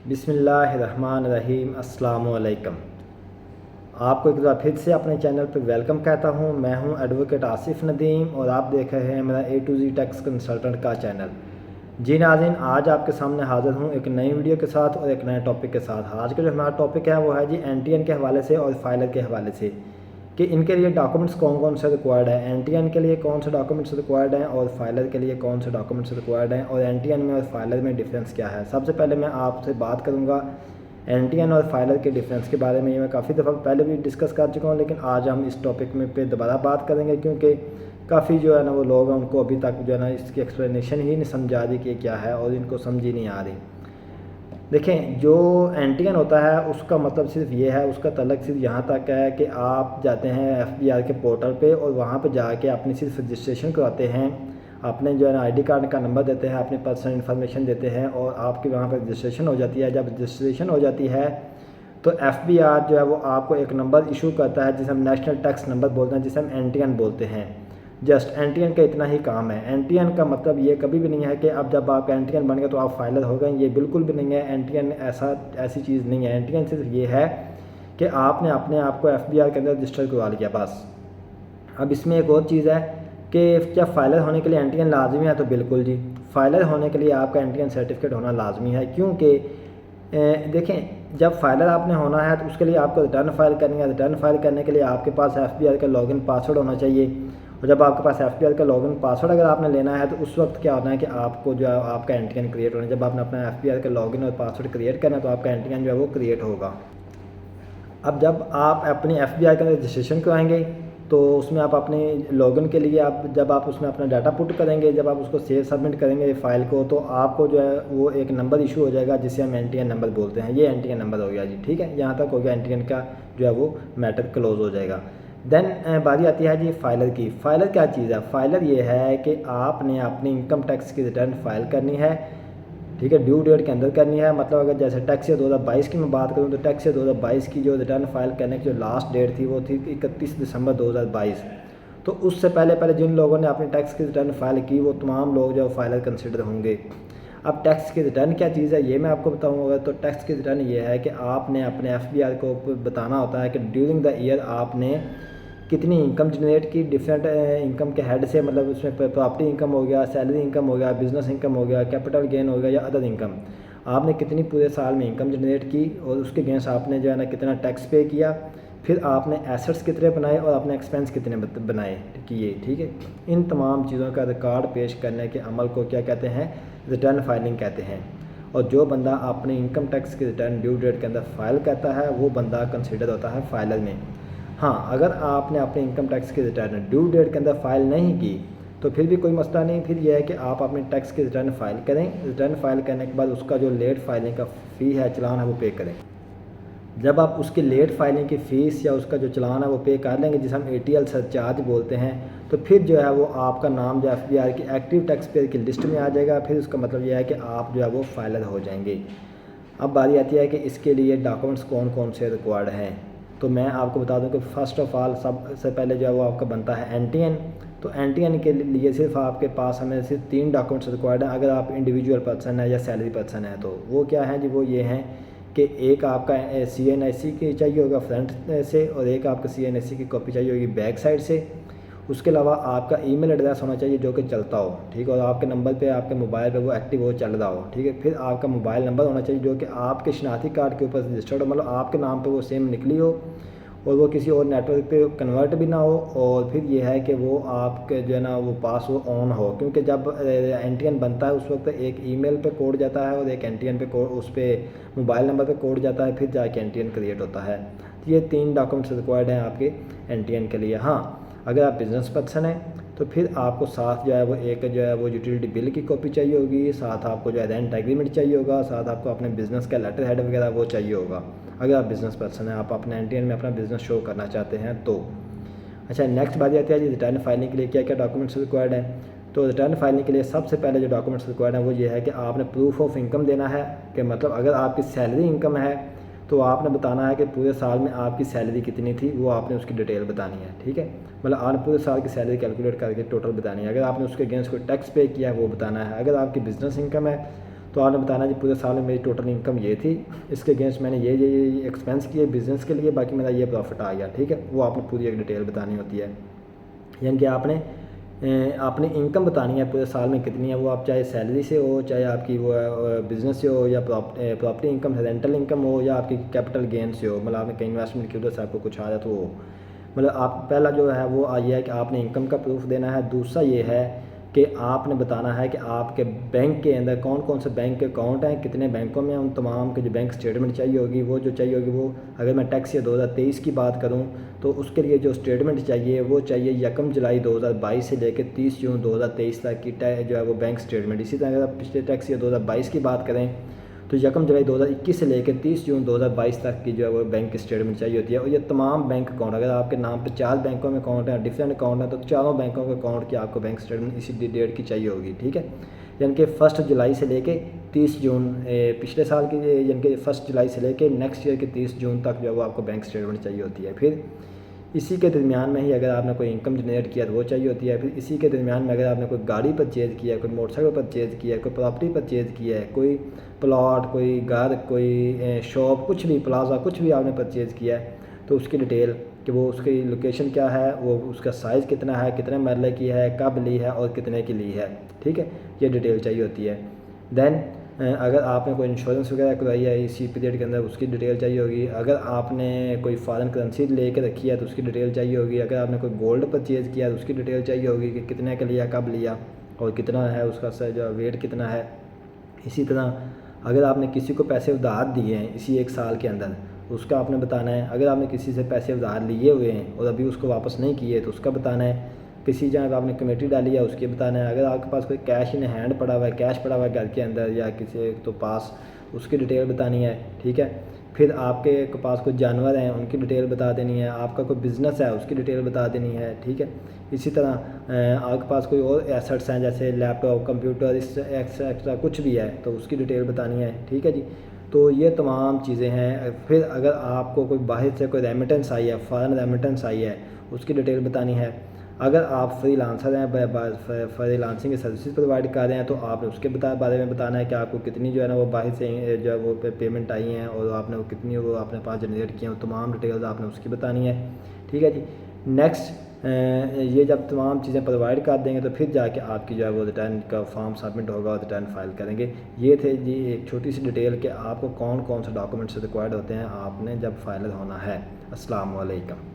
बिस्मिल्लाहिर्रहमानिर्रहीम अस्सलामु अलैकुम। आपको एक बार फिर से अपने चैनल पर वेलकम कहता हूं। मैं हूं एडवोकेट आसिफ नदीम और आप देख रहे हैं मेरा ए टू जी टैक्स कंसल्टेंट का चैनल। जी नाज़रीन, आज आपके सामने हाज़िर हूं एक नई वीडियो के साथ और एक नए टॉपिक के साथ। आज का जो हमारा टॉपिक है वो है जी एनटीएन के हवाले से और फाइलर के हवाले से कि इनके लिए डॉक्यूमेंट्स कौन कौन से रिक्वायर्ड है, एनटीएन के लिए कौन से डॉक्यूमेंट्स रिक्वायर्ड हैं और फाइलर के लिए कौन से डॉक्यूमेंट्स रिक्वायर्ड हैं और एनटीएन में और फाइलर में डिफरेंस क्या है। सबसे पहले मैं आपसे बात करूंगा एनटीएन और फाइलर के डिफरेंस के बारे में। ये मैं काफ़ी दफ़ा पहले भी डिस्कस कर चुका हूँ, लेकिन आज हम इस टॉपिक में पे दोबारा बात करेंगे क्योंकि काफ़ी जो है ना वो लोग हैं उनको अभी तक जो है ना इसकी एक्सप्लेनेशन ही नहीं समझा रही कि क्या है और इनको समझ ही नहीं आ रही। देखें, जो एनटीएन होता है उसका मतलब सिर्फ ये है, उसका तल्लक सिर्फ यहाँ तक है कि आप जाते हैं एफबीआर के पोर्टल पे और वहाँ पे जाके अपनी सिर्फ रजिस्ट्रेशन करवाते हैं, अपने जो है ना आईडी कार्ड का नंबर देते हैं, अपनी पर्सनल इन्फॉर्मेशन देते हैं और आपकी वहाँ पर रजिस्ट्रेशन हो जाती है। जब रजिस्ट्रेशन हो जाती है तो एफबीआर जो है वो आपको एक नंबर इशू करता है जिसे हम नेशनल टैक्स नंबर बोलते हैं, जिसे हम एनटीएन बोलते हैं। जस्ट एनटीएन का इतना ही काम है। एनटीएन का मतलब ये कभी भी नहीं है कि अब जब आप एनटीएन बन गए तो आप फाइलर हो गए, ये बिल्कुल भी नहीं है। एनटीएन ऐसी चीज़ नहीं है। एनटीएन सिर्फ ये है कि आपने अपने आप को एफबीआर के अंदर रजिस्टर करवा लिया बस। अब इसमें एक और चीज़ है कि क्या फ़ाइलर होने के लिए एनटीएन लाजमी है, तो बिल्कुल जी, फ़ाइलर होने के लिए आपका एनटीएन सर्टिफिकेट होना लाजमी है। क्योंकि देखें, जब फाइलर आपने होना है तो उसके लिए आपको रिटर्न फाइल करनी है। रिटर्न फाइल करने के लिए आपके पास एफबीआर का लॉगिन पासवर्ड होना चाहिए और जब आपके पास एफबीआर का लॉगिन पासवर्ड अगर आपने लेना है तो उस वक्त क्या होना है कि आपको जो है आपका एनटीएन क्रिएट होना है। जब आपने अपना एफबीआर का लॉगिन और पासवर्ड क्रिएट करना है तो आपका एनटीएन जो है वो क्रिएट होगा। अब जब आप अपनी एफबीआर का रजिस्ट्रेशन कराएंगे तो उसमें आप अपने लॉगिन के लिए जब आप उसमें अपना डाटा पुट करेंगे, जब आप उसको सेव सबमिट करेंगे फाइल को, तो आपको जो है वो एक नंबर इशू हो जाएगा जिसे हम एनटीएन नंबर बोलते हैं। ये एनटीएन नंबर हो गया जी, ठीक है। यहाँ तक हो गया, एनटीएन का जो है वो मैटर क्लोज हो जाएगा। देन बारी आती है जी फाइलर की। फाइलर क्या चीज़ है? फाइलर ये है कि आपने अपनी इनकम टैक्स की रिटर्न फाइल करनी है, ठीक है, ड्यू डेट के अंदर करनी है। मतलब अगर जैसे टैक्स ईयर 2022 की मैं बात करूं तो टैक्स ईयर 2022 की जो रिटर्न फाइल करने की जो लास्ट डेट थी वो थी 31 दिसंबर 2022। तो उससे पहले पहले जिन लोगों ने अपनी टैक्स की रिटर्न फाइल की वो तमाम लोग जो फाइलर कंसिडर होंगे। अब टैक्स की रिटर्न क्या चीज़ है ये मैं आपको बताऊँगा। तो टैक्स की रिटर्न ये है कि आपने अपने एफबीआर को बताना होता है कि ड्यूरिंग द ईयर आपने कितनी इनकम जनरेट की डिफरेंट इनकम के हेड से। मतलब उसमें प्रॉपर्टी इनकम हो गया, सैलरी इनकम हो गया, बिजनेस इनकम हो गया, कैपिटल गेन हो गया या अदर इनकम। आपने कितनी पूरे साल में इनकम जनरेट की और उसके अगेंस्ट आपने जो है ना कितना टैक्स पे किया, फिर आपने एसेट्स कितने बनाए और अपने एक्सपेंस कितने बनाए किए, ठीक है। इन तमाम चीज़ों का रिकॉर्ड पेश करने के अमल को क्या कहते हैं? रिटर्न फाइलिंग कहते हैं। और जो बंदा अपने इनकम टैक्स की रिटर्न ड्यू डेट के अंदर फाइल करता है वो बंदा कंसिडर होता है फाइलर में। हाँ, अगर आपने अपने इनकम टैक्स की रिटर्न ड्यू डेट के अंदर फाइल नहीं की तो फिर भी कोई मसला नहीं। फिर यह है कि आप अपने टैक्स की रिटर्न फाइल करें। रिटर्न फाइल करने के बाद उसका जो लेट फाइलिंग का फ़ी है, चलान है, वो पे करें। जब आप उसकी लेट फाइलिंग की फ़ीस या उसका जो चलान है वो पे कर लेंगे, जिसे हम एटीएल सरचार्ज बोलते हैं, तो फिर जो है वो आपका नाम जो एफबीआर की एक्टिव टैक्स पेयर की लिस्ट में आ जाएगा। फिर उसका मतलब यह है कि आप जो है वो फाइलर हो जाएंगे। अब बारी आती है कि इसके लिए डॉक्यूमेंट्स कौन कौन से रिक्वायर्ड हैं। तो मैं आपको बता दूं कि फ़र्स्ट ऑफ़ ऑल सबसे पहले जो है वो आपका बनता है एनटीएन। तो एनटीएन के लिए सिर्फ आपके पास हमें सिर्फ 3 डॉक्यूमेंट्स रिक्वायर्ड हैं। अगर आप इंडिविजुअल पर्सन है या सैलरी पर्सन है तो वो क्या है जी? वो ये हैं कि एक आपका CNSE की चाहिए होगा फ्रंट से और एक आपका CNSE की कॉपी चाहिए होगी बैक साइड से। उसके अलावा आपका ईमेल एड्रेस होना चाहिए जो कि चलता हो, ठीक है, और आपके नंबर पे आपके मोबाइल पे वो एक्टिव हो, चल रहा हो, ठीक है। फिर आपका मोबाइल नंबर होना चाहिए जो कि आपके शनाख्ती कार्ड के ऊपर रजिस्टर्ड हो, मतलब आपके नाम पे वो सेम निकली हो और वो किसी और नेटवर्क पे कन्वर्ट भी ना हो। और फिर ये है कि वो आपके जो है ना वो पास हो, ऑन हो, क्योंकि जब एनटीएन बनता है उस वक्त एक ईमेल पे कोड जाता है और एक एनटीएन पे कोड, उस पर मोबाइल नंबर पे कोड जाता है, फिर जाके एनटीएन क्रिएट होता है। तो ये 3 डॉक्यूमेंट्स रिक्वायर्ड हैं आपके एनटीएन के लिए। हाँ, अगर आप बिज़नेस पर्सन हैं तो फिर आपको साथ जो है वो एक जो है वो यूटिलिटी बिल की कॉपी चाहिए होगी, साथ आपको जो है रेंट एग्रीमेंट चाहिए होगा, साथ आपको अपने बिज़नेस का लेटर हेड वगैरह वो चाहिए होगा। अगर आप बिज़नेस पर्सन हैं, आप अपने एनटीएन में अपना बिज़नेस शो करना चाहते हैं तो। अच्छा, नेक्स्ट बात आती है जी रिटर्न फाइलिंग के लिए क्या क्या डॉक्यूमेंट्स रिक्वायर्ड हैं। तो रिटर्न फाइलिंग के लिए सबसे पहले जो डॉक्यूमेंट्स रिक्वायर्ड हैं वो ये है कि आपने प्रूफ ऑफ इनकम देना है। कि मतलब अगर आपकी सैलरी इनकम है तो आपने बताना है कि पूरे साल में आपकी सैलरी कितनी थी, वो आपने उसकी डिटेल बतानी है, ठीक है। मतलब आपने पूरे साल की सैलरी कैलकुलेट करके टोटल बतानी है। अगर आपने उसके अगेंस्ट कोई टैक्स पे किया है वो बताना है। अगर आपकी बिज़नेस इनकम है तो आपने बताना जी पूरे साल में मेरी टोटल इनकम ये थी, इसके अगेंस्ट मैंने ये एक्सपेंस किए बिज़नेस के लिए, बाकी मेरा ये प्रॉफिट आ गया, ठीक है। वो आपने पूरी एक डिटेल बतानी होती है। यानी कि आपने अपनी इनकम बतानी है पूरे साल में कितनी है, वो आप चाहे सैलरी से हो, चाहे आपकी वो बिज़नेस से हो, या प्रॉपर्टी इनकम रेंटल इनकम हो, या आपकी कैपिटल गेन से हो, मतलब आपने कहीं इन्वेस्टमेंट की वजह से आपको कुछ आ जाए तो वो मतलब आप पहला जो है वो ये है कि आपने इनकम का प्रूफ देना है। दूसरा ये है कि आपने बताना है कि आपके बैंक के अंदर कौन कौन से बैंक के अकाउंट हैं, कितने बैंकों में, उन तमाम के जो बैंक स्टेटमेंट चाहिए होगी, वो जो चाहिए होगी वो, अगर मैं टैक्स ईयर 2023 की बात करूं तो उसके लिए जो स्टेटमेंट चाहिए वो चाहिए 1 जुलाई 2022 से लेकर 30 जून 2023 तक की जो है वो बैंक स्टेटमेंट। इसी तरह अगर आप पिछले टैक्स ईयर 2022 की बात करें तो 1 जुलाई 2021 से लेकर 30 जून 2022 तक की जो है वो बैंक स्टेटमेंट चाहिए होती है। और ये तमाम बैंक अकाउंट, अगर आपके नाम पे 4 बैंकों में अकाउंट है, डिफरेंट अकाउंट है, तो चारों बैंकों के अकाउंट की आपको बैंक स्टेटमेंट इसी डेट की चाहिए होगी, ठीक है। यानी कि 1 जुलाई से लेके 30 जून पिछले साल की, यानी कि 1 जुलाई से लेके नेक्स्ट ईयर के 30 जून तक जो है वो आपको बैंक स्टेटमेंट चाहिए होती है। फिर इसी के दरमियान में ही अगर आपने कोई इनकम जनरेट किया तो वो चाहिए होती है। फिर इसी के दरमियान में अगर आपने कोई गाड़ी परचेज़ किया है, कोई मोटरसाइकिल परचेज़ किया है, कोई प्रॉपर्टी परचेज़ किया है, कोई प्लॉट, कोई घर, कोई शॉप, कुछ भी प्लाजा, कुछ भी आपने परचेज़ किया है तो उसकी डिटेल कि वो उसकी लोकेशन क्या है, वो उसका साइज़ कितना है, कितने मरले की है, कब ली है और कितने की ली है, ठीक है, ये डिटेल चाहिए होती है। देन अगर आपने कोई इंश्योरेंस वगैरह करवाई है इसी पीरियड के अंदर उसकी डिटेल चाहिए होगी। अगर आपने कोई फॉरेन करेंसी लेके रखी है तो उसकी डिटेल चाहिए होगी। अगर आपने कोई गोल्ड परचेज़ किया तो उसकी डिटेल चाहिए होगी कि कितने का लिया, कब लिया और कितना है उसका जो वेट कितना है। इसी तरह अगर आपने किसी को पैसे उधार दिए हैं इसी 1 साल के अंदर उसका आपने बताना है। अगर आपने किसी से पैसे उधार लिए हुए हैं और अभी उसको वापस नहीं किए तो उसका बताना है। किसी जगह आपने कमेटी डाली है उसकी बताना है। अगर आपके पास कोई कैश इन हैंड पड़ा हुआ है, कैश पड़ा हुआ है घर के अंदर या किसी तो पास, उसकी डिटेल बतानी है, ठीक है। फिर आपके पास कोई जानवर हैं उनकी डिटेल बता देनी है। आपका कोई बिज़नेस है उसकी डिटेल बता देनी है, ठीक है। इसी तरह आपके पास कोई और एसेट्स हैं जैसे लैपटॉप, कंप्यूटर, इस एक्स्ट्रा कुछ भी है तो उसकी डिटेल बतानी है, ठीक है जी। तो ये तमाम चीज़ें हैं। फिर अगर आपको कोई बाहर से कोई रेमिटेंस आई है, फॉरेन रेमिटेंस आई है, उसकी डिटेल बतानी है। अगर आप फ्रीलांसर हैं, फ्रीलांसिंग की सर्विसेज प्रोवाइड कर रहे हैं तो आपने उसके बारे में बताना है कि आपको कितनी जो है ना वो बाहर से जो है वो पेमेंट आई हैं और आपने वो कितनी वो अपने पास जनरेट किए हैं, तमाम डिटेल्स आपने उसकी बतानी है, ठीक है जी। नेक्स्ट ये जब तमाम चीज़ें प्रोवाइड कर देंगे तो फिर जाके आपकी जो है वो रिटर्न का फॉर्म सबमिट होगा और रिटर्न फाइल करेंगे। ये थे जी एक छोटी सी डिटेल कि आपको कौन कौन से डॉक्यूमेंट्स रिक्वायर्ड होते हैं आपने जब फाइल होना है। अस्सलाम वालेकुम।